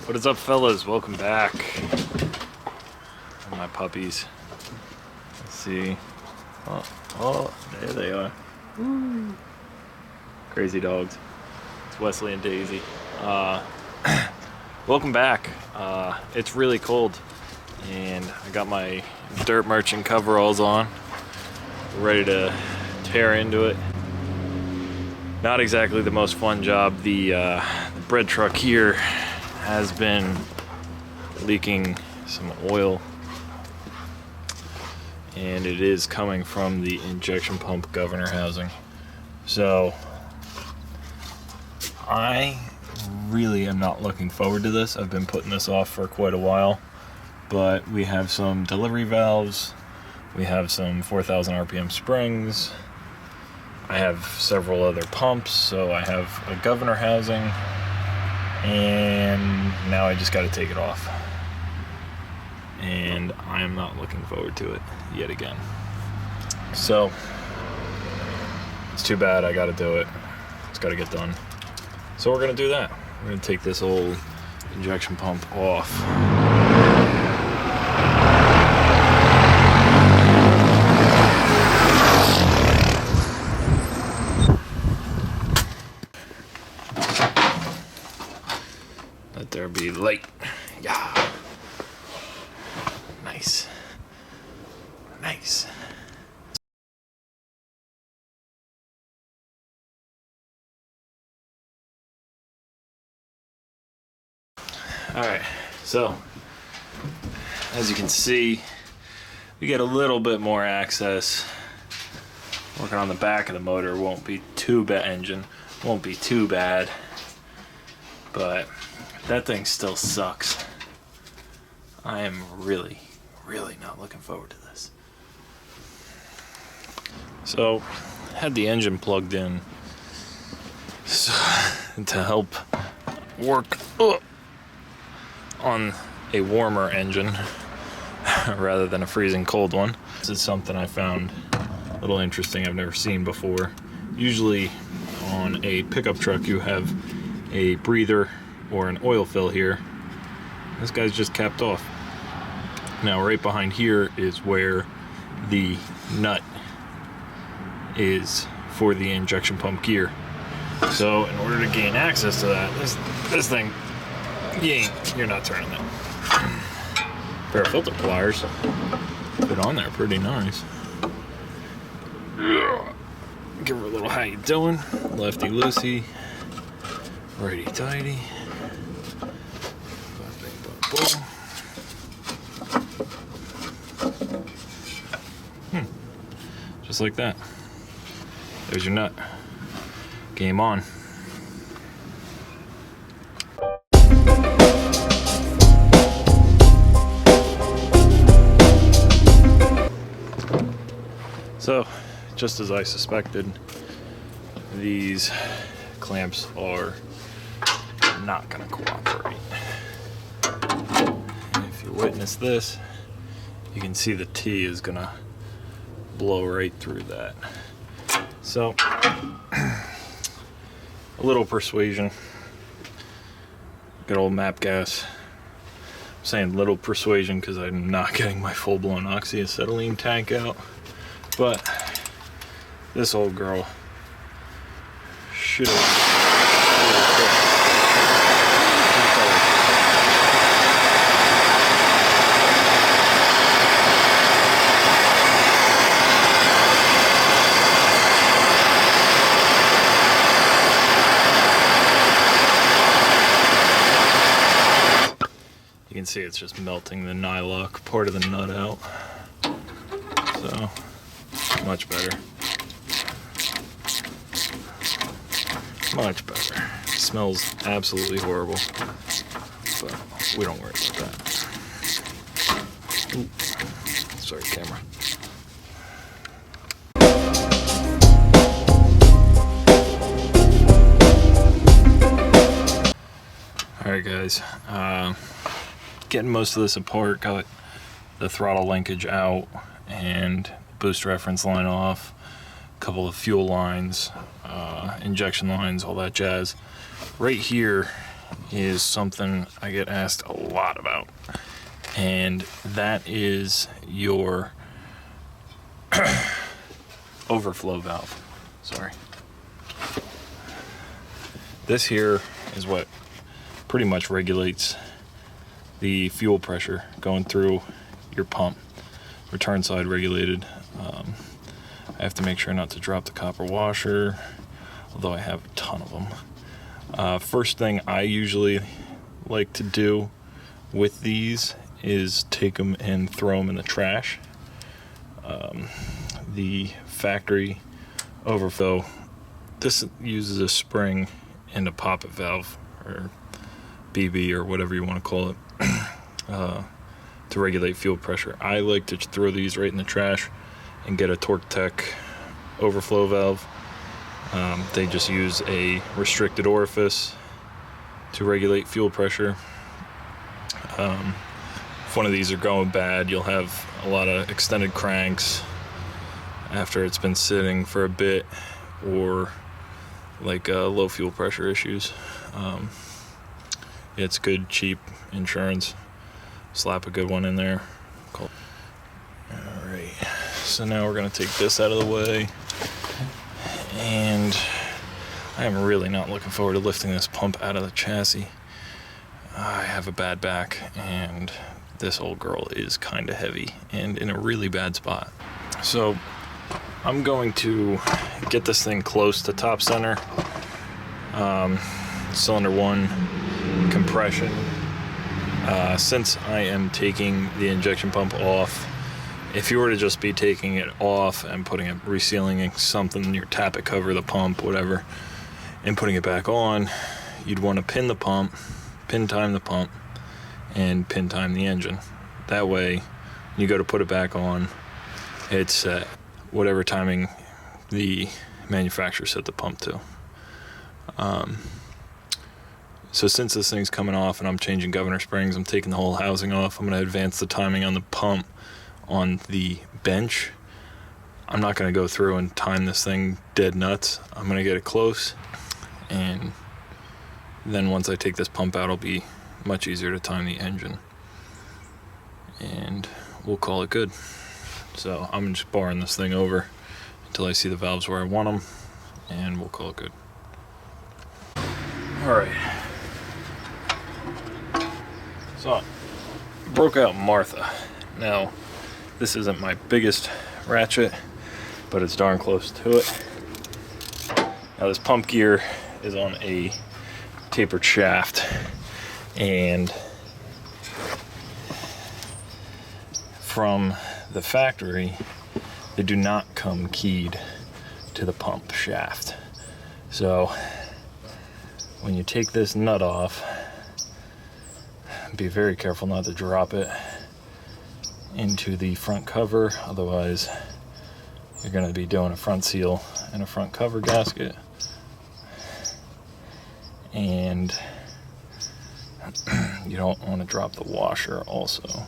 What is up, fellas? Welcome back. My puppies. Let's see. Oh, there they are. Woo. Crazy dogs. It's Wesley and Daisy. Welcome back. It's really cold, and I got my dirt merchant coveralls on, ready to tear into it. Not exactly the most fun job. The bread truck here has been leaking some oil, and it is coming from the injection pump governor housing. So I really am not looking forward to this. I've been putting this off for quite a while, but we have some delivery valves, we have some 4,000 RPM springs, I have several other pumps, so I have a governor housing, and now I just got to take it off. And I am not looking forward to it yet again. So it's too bad. I got to do it. It's got to get done. So we're going to do that. We're going to take this old injection pump off. Let there be light. Yeah. Nice. Nice. Alright, so as you can see, we get a little bit more access. Working on the back of the motor won't be too bad, engine won't be too bad, but that thing still sucks. I am really not looking forward to this. So, had the engine plugged in so, to help work on a warmer engine rather than a freezing cold one. This is something I found a little interesting. I've never seen before. Usually on a pickup truck you have a breather or an oil fill here. This guy's just capped off. Now right behind here is where the nut is for the injection pump gear. So in order to gain access to that, this thing, you're not turning that. Pair of filter pliers fit on there pretty nice. Give her a little how you doing, lefty loosey, righty tighty. Just like that. There's your nut. Game on. So, just as I suspected, these clamps are not going to cooperate. And if you witness this, you can see the T is going to blow right through that. So, a little persuasion. Good old map gas. I'm saying little persuasion because I'm not getting my full-blown oxyacetylene tank out. But this old girl should have. You can see it's just melting the nylock part of the nut out. So. Much better. Much better. It smells absolutely horrible, but we don't worry about that. Ooh. Sorry, camera. Alright guys, getting most of this apart, got the throttle linkage out and boost reference line off, a couple of fuel lines, injection lines, all that jazz. Right here is something I get asked a lot about, and that is your overflow valve. Sorry. This here is what pretty much regulates the fuel pressure going through your pump. Return side regulated. I have to make sure not to drop the copper washer, although I have a ton of them. First thing I usually like to do with these is take them and throw them in the trash. The factory Overflow, this uses a spring and a poppet valve, or BB, or whatever you want to call it, to regulate fuel pressure. I like to throw these right in the trash and get a Torque Tech overflow valve. They just use a restricted orifice to regulate fuel pressure. If one of these are going bad, you'll have a lot of extended cranks after it's been sitting for a bit, or like low fuel pressure issues. It's good, cheap insurance. Slap a good one in there. Cool. Alright, so now we're going to take this out of the way, and I am really not looking forward to lifting this pump out of the chassis. I have a bad back, and this old girl is kind of heavy and in a really bad spot. So I'm going to get this thing close to top center. Cylinder 1 compression. Since I am taking the injection pump off, if you were to just be taking it off and putting it, resealing something, your tappet cover, the pump, whatever, and putting it back on, you'd want to pin the pump, pin time the pump, and pin time the engine. That way, when you go to put it back on, it's set whatever timing the manufacturer set the pump to. So since this thing's coming off and I'm changing governor springs, I'm taking the whole housing off, I'm going to advance the timing on the pump on the bench. I'm not going to go through and time this thing dead nuts. I'm going to get it close, and then once I take this pump out, it'll be much easier to time the engine, and we'll call it good. So I'm just barring this thing over until I see the valves where I want them, and we'll call it good. Alright, so broke out Martha. Now this isn't my biggest ratchet, but it's darn close to it. Now this pump gear is on a tapered shaft, and from the factory they do not come keyed to the pump shaft. So when you take this nut off, be very careful not to drop it into the front cover, otherwise you're going to be doing a front seal and a front cover gasket, and you don't want to drop the washer also,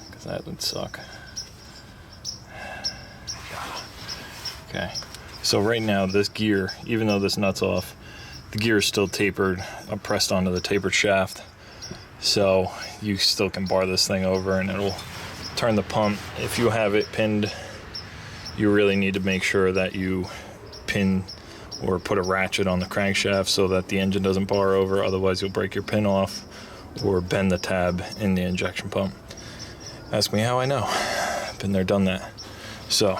because that would suck. Okay, so right now this gear, even though this nut's off, the gear is still tapered, pressed onto the tapered shaft, so you still can bar this thing over and it'll turn the pump. If you have it pinned, you really need to make sure that you pin or put a ratchet on the crankshaft so that the engine doesn't bar over, otherwise you'll break your pin off or bend the tab in the injection pump. Ask me how I know. Been there, done that. So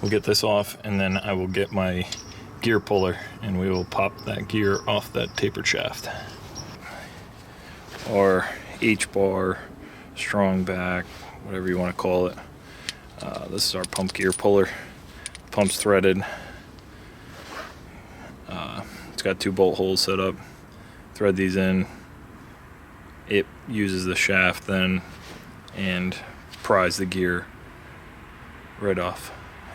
we'll get this off, and then I will get my gear puller and we will pop that gear off that tapered shaft. Or H-bar, strong back, whatever you want to call it. This is our pump gear puller. Pump's threaded. It's got 2 bolt holes set up. Thread these in. It uses the shaft then and pries the gear right off.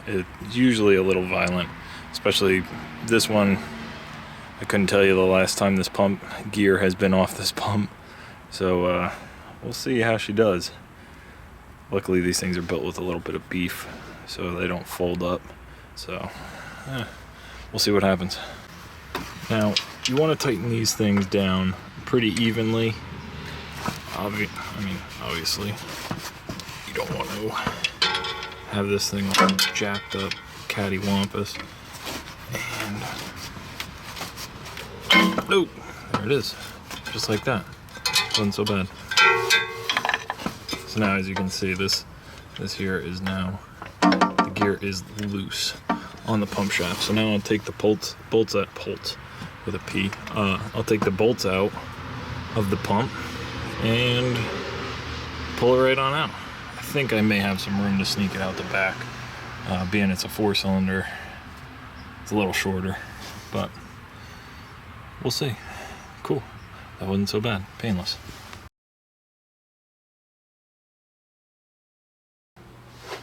It's usually a little violent, especially this one. I couldn't tell you the last time this pump gear has been off this pump, so we'll see how she does. Luckily these things are built with a little bit of beef, so they don't fold up, so we'll see what happens. Now you want to tighten these things down pretty evenly. Obviously, you don't want to have this thing all jacked up, cattywampus. And oh, there it is, just like that. Wasn't so bad. So now, as you can see, this here is now, the gear is loose on the pump shaft. So now I'll take the bolts with a P. I'll take the bolts out of the pump and pull it right on out. I think I may have some room to sneak it out the back, being it's a 4-cylinder. It's a little shorter, but we'll see. Cool. That wasn't so bad. Painless.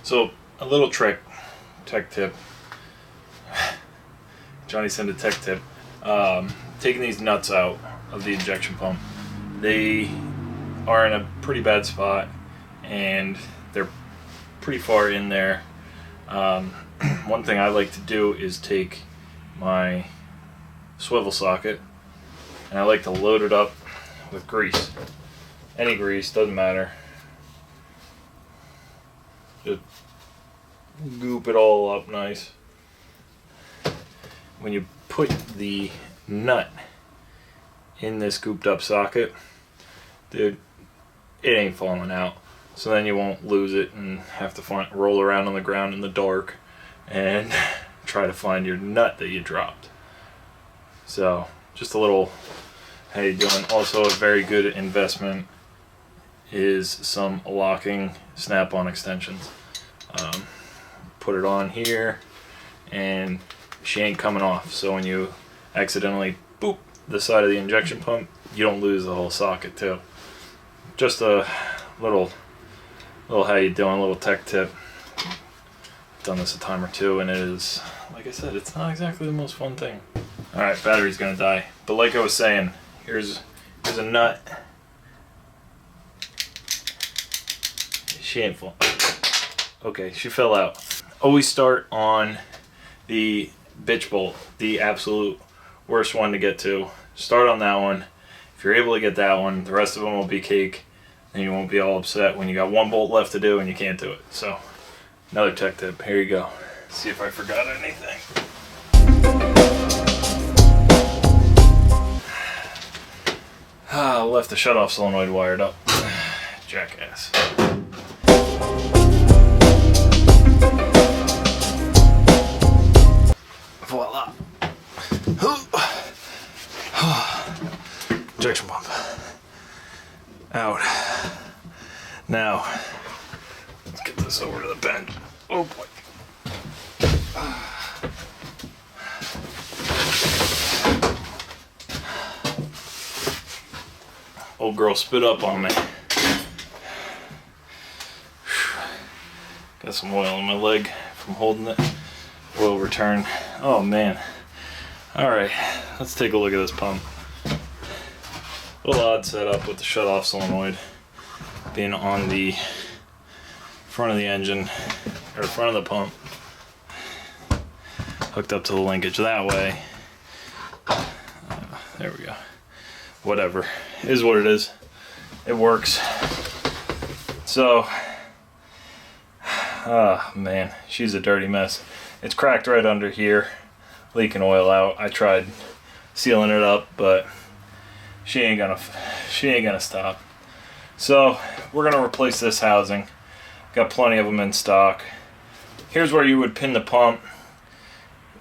So, a little tech tip. Johnny Sendit tech tip. Taking these nuts out of the injection pump. They are in a pretty bad spot, and they're pretty far in there. One thing I like to do is take my swivel socket, and I like to load it up with grease. Any grease, doesn't matter. Just goop it all up nice. When you put the nut in this gooped up socket, dude, it ain't falling out. So then you won't lose it and have to roll around on the ground in the dark and try to find your nut that you dropped. So just a little, how you doing? Also, a very good investment is some locking snap-on extensions. Put it on here and she ain't coming off. So when you accidentally boop the side of the injection pump, you don't lose the whole socket too. Just a little how you doing, little tech tip. Done this a time or two, and it is, like I said, it's not exactly the most fun thing. Alright, battery's gonna die. But like I was saying, here's a nut. She ain't full. Okay, she fell out. Always start on the bitch bolt, the absolute worst one to get to. Start on that one. If you're able to get that one, the rest of them will be cake, and you won't be all upset when you got one bolt left to do and you can't do it. So, another tech tip. Here you go. See if I forgot anything. Left the shutoff solenoid wired up. Jackass. Voila. Injection pump. Out. Now, let's get this over to the bench. Oh boy. Old girl spit up on me. Got some oil on my leg from holding it. Oil return. Oh man. Alright, let's take a look at this pump. A little odd setup with the shutoff solenoid being on the front of the engine, or front of the pump, hooked up to the linkage that way. There we go. Whatever. It is what it is. It works. So, man, she's a dirty mess. It's cracked right under here, leaking oil out. I tried sealing it up, but she ain't gonna stop. So we're gonna replace this housing. Got plenty of them in stock. Here's where you would pin the pump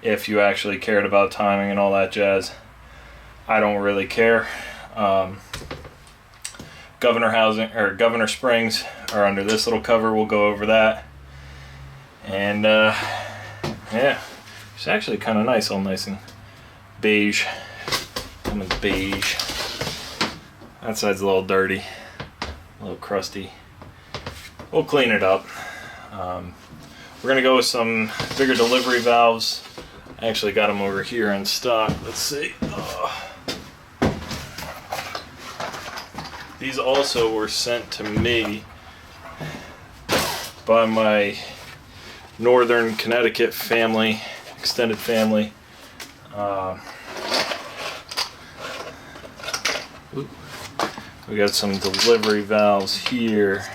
if you actually cared about timing and all that jazz. I don't really care. Governor housing, or governor springs, are under this little cover. We'll go over that. And yeah, it's actually kind of nice, all nice and beige. Comes beige. That side's a little dirty, a little crusty. We'll clean it up. We're gonna go with some bigger delivery valves. I actually got them over here in stock. Let's see. These also were sent to me by my Northern Connecticut family, extended family. Ooh. We got some delivery valves here.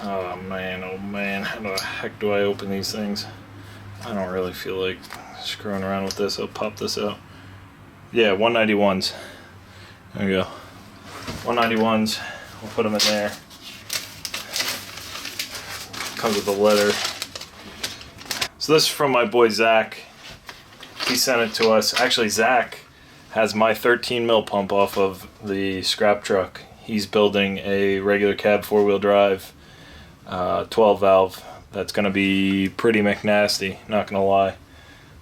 Oh man, how the heck do I open these things? I don't really feel like screwing around with this. I'll pop this out. Yeah, 191s. There you go. 191s. We'll put them in there. Comes with a letter. So this is from my boy Zach. He sent it to us. Actually, Zach has my 13 mil pump off of the scrap truck. He's building a regular cab 4-wheel drive 12 valve. That's going to be pretty McNasty, not going to lie.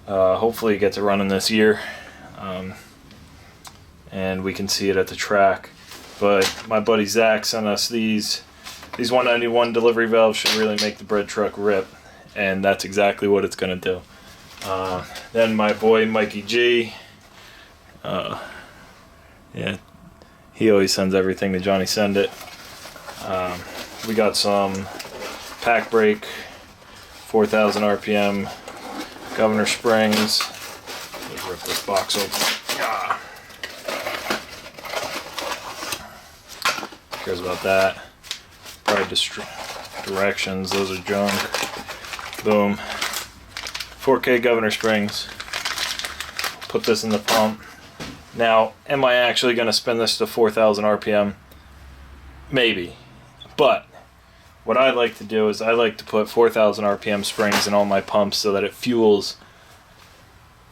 Hopefully it gets it running this year. And we can see it at the track. But my buddy Zach sent us these 191 delivery valves. Should really make the bread truck rip, and that's exactly what it's going to do. Then my boy Mikey G, yeah, he always sends everything to Johnny Sendit. We got some pack brake, 4,000 RPM, governor springs. Let's rip this box open. Ah. Who cares about that? Probably just directions. Those are junk. Boom. 4K governor springs. Put this in the pump. Now, am I actually going to spin this to 4,000 RPM? Maybe. But what I like to do is I like to put 4,000 RPM springs in all my pumps so that it fuels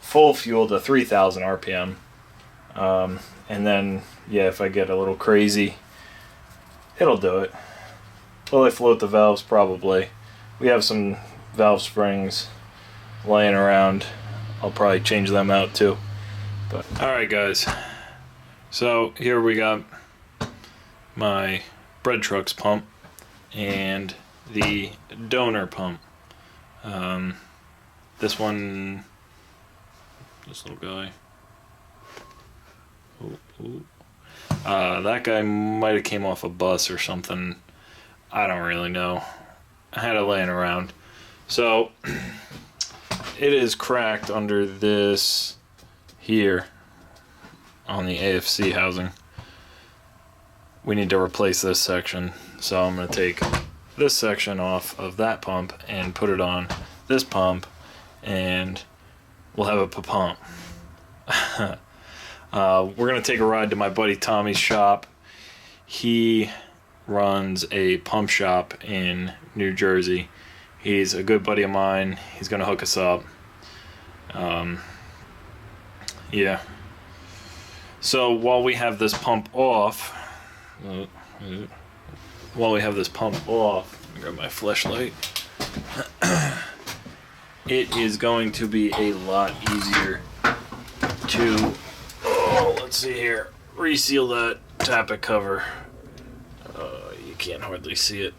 full fuel to 3,000 RPM. And then, yeah, if I get a little crazy, it'll do it. Will I float the valves? Probably. We have some valve springs laying around. I'll probably change them out too. But alright guys, so here we got my bread truck's pump and the donor pump. This one, this little guy, that guy might have came off a bus or something. I don't really know. I had it laying around. So it is cracked under this here on the AFC housing. We need to replace this section, so I'm going to take this section off of that pump and put it on this pump, and we'll have a pump. We're going to take a ride to my buddy Tommy's shop. He runs a pump shop in New Jersey. He's a good buddy of mine. He's going to hook us up. Yeah. So while we have this pump off, let me grab my flashlight. It is going to be a lot easier to, let's see here, reseal that tappet cover. You can't hardly see it.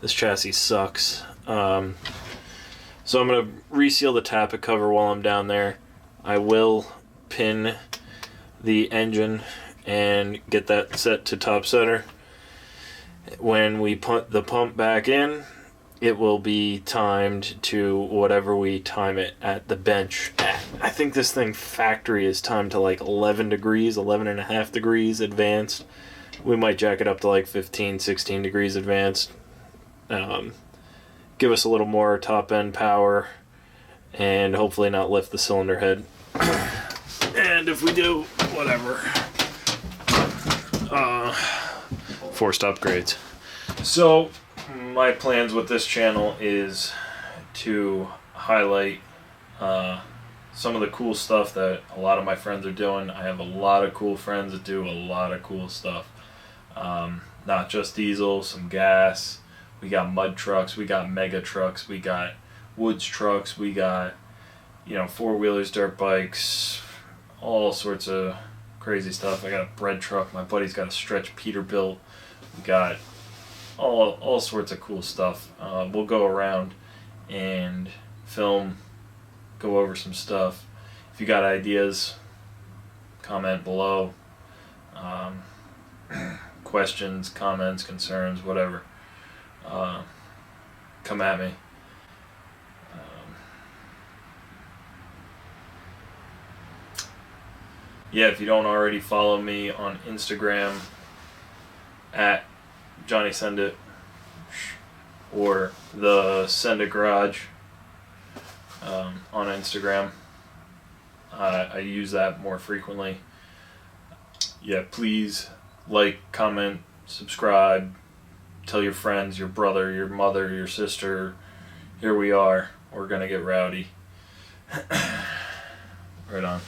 This chassis sucks. So I'm going to reseal the tappet cover while I'm down there. I will pin the engine and get that set to top center. When we put the pump back in, it will be timed to whatever we time it at the bench at. I think this thing factory is timed to like 11 degrees, 11 and a half degrees advanced. We might jack it up to like 15, 16 degrees advanced. Give us a little more top end power and hopefully not lift the cylinder head. And if we do, whatever. Forced upgrades. So my plans with this channel is to highlight some of the cool stuff that a lot of my friends are doing. I have a lot of cool friends that do a lot of cool stuff. Not just diesel, some gas. We got mud trucks, we got mega trucks, we got woods trucks, we got, four-wheelers, dirt bikes, all sorts of crazy stuff. I got a bread truck. My buddy's got a stretch Peterbilt. We got all sorts of cool stuff. We'll go around and film, go over some stuff. If you got ideas, comment below. Questions, comments, concerns, whatever. Come at me. yeah, if you don't already follow me on Instagram at Johnny Sendit or the Sendit Garage on Instagram, I use that more frequently. Yeah, please like, comment, subscribe, tell your friends, your brother, your mother, your sister. Here we are. We're gonna get rowdy. Right on.